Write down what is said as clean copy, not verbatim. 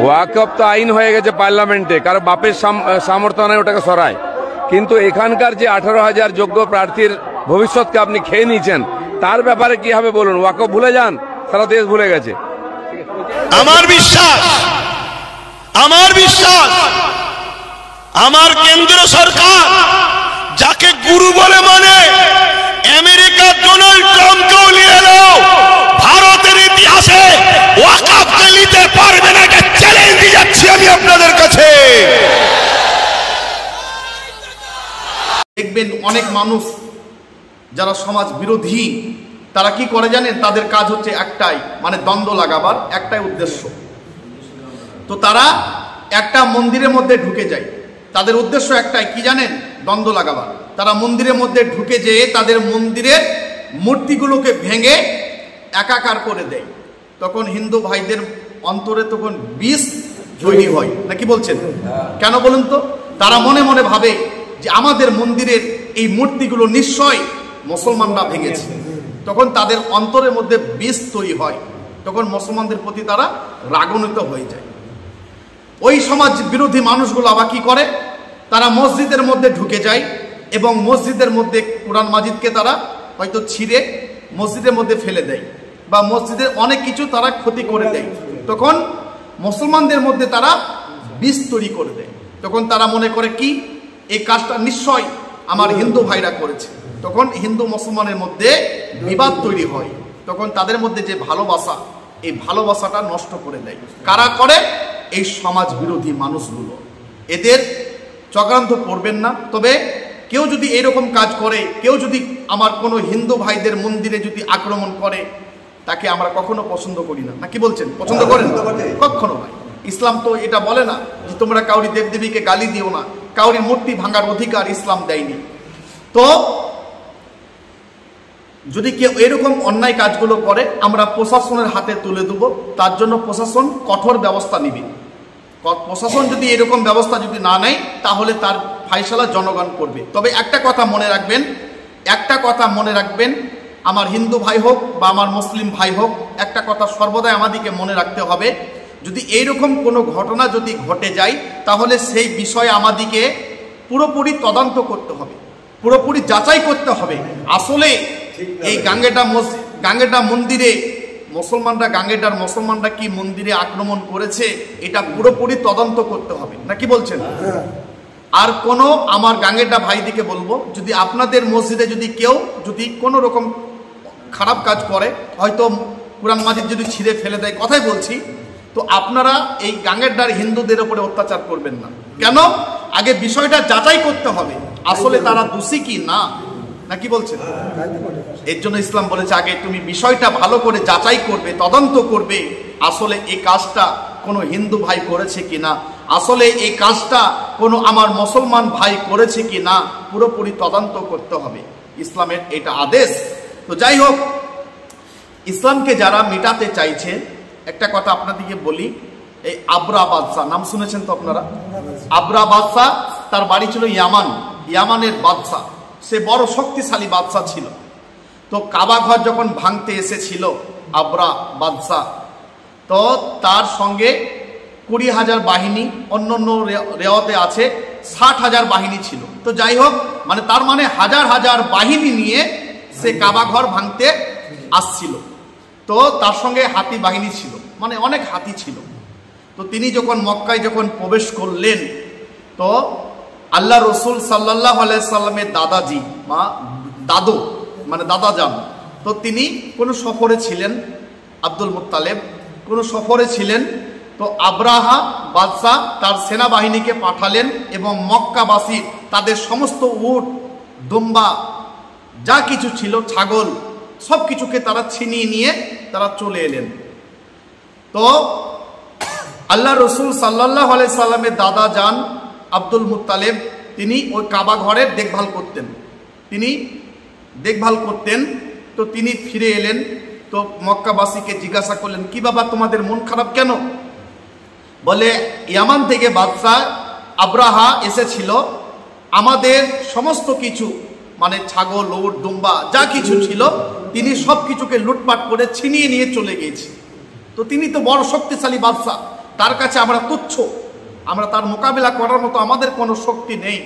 ওয়াকফ তো আইন হয়ে গেছে পার্লামেন্টে, কারো বাপের সামর্থ্য নাই ওটাকে সরায়, কিন্তু এখানকার যে 18,000 যোগ্য প্রার্থীর ভবিষ্যৎকে আপনি খেয়ে নিয়েছেন, তার ব্যাপারে কি হবে বলুন? ওয়াকফ ভুলে যান, সারা দেশ ভুলে গেছে। আমার বিশ্বাস আমার কেন্দ্র সরকার যাকে গুরু বলে মানে, আমেরিকার ডোনাল্ড ট্রাম্পকেও নিয়ে এলো, ভারতের ইতিহাসে ওয়াকফকে নিতে পারবে না, এটা চ্যালেঞ্জ দিয়ে যাচ্ছি আমি আপনাদের কাছে। দেখবেন অনেক মানুষ যারা সমাজ বিরোধী, তারা কি করে জানেন? তাদের কাজ হচ্ছে একটাই, মানে দ্বন্দ্ব লাগাবার একটাই উদ্দেশ্য। তো তারা একটা মন্দিরের মধ্যে ঢুকে যায়, তাদের উদ্দেশ্য একটাই, কি জানেন? দ্বন্দ্ব লাগাবার। তারা মন্দিরের মধ্যে ঢুকে যেয়ে তাদের মন্দিরের মূর্তিগুলোকে ভেঙে একাকার করে দেয়। তখন হিন্দু ভাইদের অন্তরে তখন বিষ তৈরি হয়, নাকি বলছেন? কেন বলুন তো? তারা মনে মনে ভাবে যে আমাদের মন্দিরের এই মূর্তিগুলো নিশ্চয় মুসলমানরা ভেঙেছে। তখন তাদের অন্তরের মধ্যে বিষ তৈরি হয়, তখন মুসলমানদের প্রতি তারা রাগান্বিত হয়ে যায়। ওই সমাজ বিরোধী মানুষগুলো আবার কি করে? তারা মসজিদের মধ্যে ঢুকে যায় এবং মসজিদের মধ্যে কোরআন মাজিদকে তারা হয়তো ছিঁড়ে মসজিদের মধ্যে ফেলে দেয়, বা মসজিদের অনেক কিছু তারা ক্ষতি করে দেয়। তখন মুসলমানদের মধ্যে তারা বিষ তৈরি করে দেয়। তখন তারা মনে করে কি এই কাজটা নিশ্চয় আমার হিন্দু ভাইরা করেছে। তখন হিন্দু মুসলমানের মধ্যে বিবাদ তৈরি হয়। তখন তাদের মধ্যে যে ভালোবাসা, এই ভালোবাসাটা নষ্ট করে দেয়। কারা করে? এই সমাজ বিরোধী মানুষগুলো। এদের চক্রান্ত করবেন না। তবে কেউ যদি এরকম কাজ করে, কেউ যদি আমার কোনো হিন্দু ভাইদের মন্দিরে যদি আক্রমণ করে, তাকে আমরা কখনো পছন্দ করি না। নাকি বলছেন? পছন্দ করেন? কখনো নয়। ইসলাম তো এটা বলে না যে তোমরা কাউরি দেবদেবীকে গালি দিও না, কাউরি মূর্তি ভাঙার অধিকার ইসলাম দেয়নি। তো যদি কেউ এরকম অন্যায় কাজগুলো করে, আমরা প্রশাসনের হাতে তুলে দেব। তার জন্য প্রশাসন কঠোর ব্যবস্থা নেবে। প্রশাসন যদি এরকম ব্যবস্থা যদি না নেয়, তাহলে তার ফায়সালা জনগণ করবে। তবে একটা কথা মনে রাখবেন, আমার হিন্দু ভাই হোক বা আমার মুসলিম ভাই হোক, একটা কথা সর্বদাই আমাদেরকে মনে রাখতে হবে, যদি এইরকম কোনো ঘটনা যদি ঘটে যায়, তাহলে সেই বিষয়ে আমাদেরকে পুরোপুরি তদন্ত করতে হবে, পুরোপুরি যাচাই করতে হবে। আসলে এই গাঙ্গেটা মন্দিরে মুসলমানরা কি মন্দিরে আক্রমণ করেছে, এটা পুরোপুরি তদন্ত করতে হবে। নাকি বলছেন? আর কোনো আমার গাঙ্গেটা ভাইদিকে বলবো, যদি আপনাদের মসজিদে যদি কেউ যদি কোনো রকম খারাপ কাজ করে, হয়তো কোরআন মাজিদ যদি ছিঁড়ে ফেলে দেয়, কথাই বলছি, তো আপনারা এই গাঙ্গেরডার হিন্দুদের উপরে অত্যাচার করবেন না। কেন? আগে বিষয়টা যাচাই করতে হবে, আসলে তারা দোষী কি না। নাকি বলছেন? এর জন্য ইসলাম বলেছে আগে তুমি বিষয়টা ভালো করে যাচাই করবে, তদন্ত করবে, আসলে এই কাজটা কোনো হিন্দু ভাই করেছে কিনা, আসলে এই কাজটা কোনো আমার মুসলমান ভাই করেছে কিনা, পুরোপুরি তদন্ত করতে হবে। ইসলামের এটা আদেশ। তো যাই হোক, ইসলামকে যারা মেটাতে চাইছে, একটা কথা আপনাদেরকে বলি, এই আবরা বাদশাহ নাম শুনেছেন তো আপনারা? আবরা বাদশাহ, তার বাড়ি ছিল ইয়ামানের বাদশাহ। সে বড় শক্তিশালী বাদশাহ ছিল। তো কাবা ঘর যখন ভাঙতে এসেছিল আবরা বাদশাহ, তো তার সঙ্গে 20,000 বাহিনী, অন্য রেওয়াতে আছে 60,000 বাহিনী ছিল। তো যাই হোক, মানে তার মানে হাজার হাজার বাহিনী নিয়ে সে কাবা ঘর ভাঙতে আসছিল। তো তার সঙ্গে হাতি বাহিনী ছিল, মানে অনেক হাতি ছিল। তো তিনি যখন মক্কায় যখন প্রবেশ করলেন, তো আল্লাহ রসুল সাল্লাল্লাহু আলাইহি সাল্লামের দাদা যান, তো তিনি কোনো সফরে ছিলেন, আব্দুল মুত্তালেব কোনো সফরে ছিলেন। তো আব্রাহা বাদশাহ তার সেনাবাহিনীকে পাঠালেন এবং মক্কাবাসী তাদের সমস্ত উট, দুম্বা, যা কিছু ছিল, ছাগল, সব কিছুকে তারা ছিনিয়ে নিয়ে তারা চলে এলেন। তো আল্লাহ রসুল সাল্লাল্লাহু আলাইহি সাল্লামের দাদা যান আব্দুল মুত্তালেব, তিনি ওই কাবা ঘরের দেখভাল করতেন। তো তিনি ফিরে এলেন। তো মক্কাবাসীকে জিজ্ঞাসা করলেন, কি বাবা তোমাদের মন খারাপ কেন? বলে ইয়ামান থেকে বাদশাহ আব্রাহা এসেছিল, আমাদের সমস্ত কিছু মানে ছাগল, উট, দুম্বা যা কিছু ছিল, তিনি সব কিছুকে লুটপাট করে ছিনিয়ে নিয়ে চলে গিয়েছে। তো তিনি তো বড় শক্তিশালী বাদশাহ, তার কাছে আমরা তুচ্ছ, আমরা তার মোকাবিলা করার মতো আমাদের কোনো শক্তি নেই।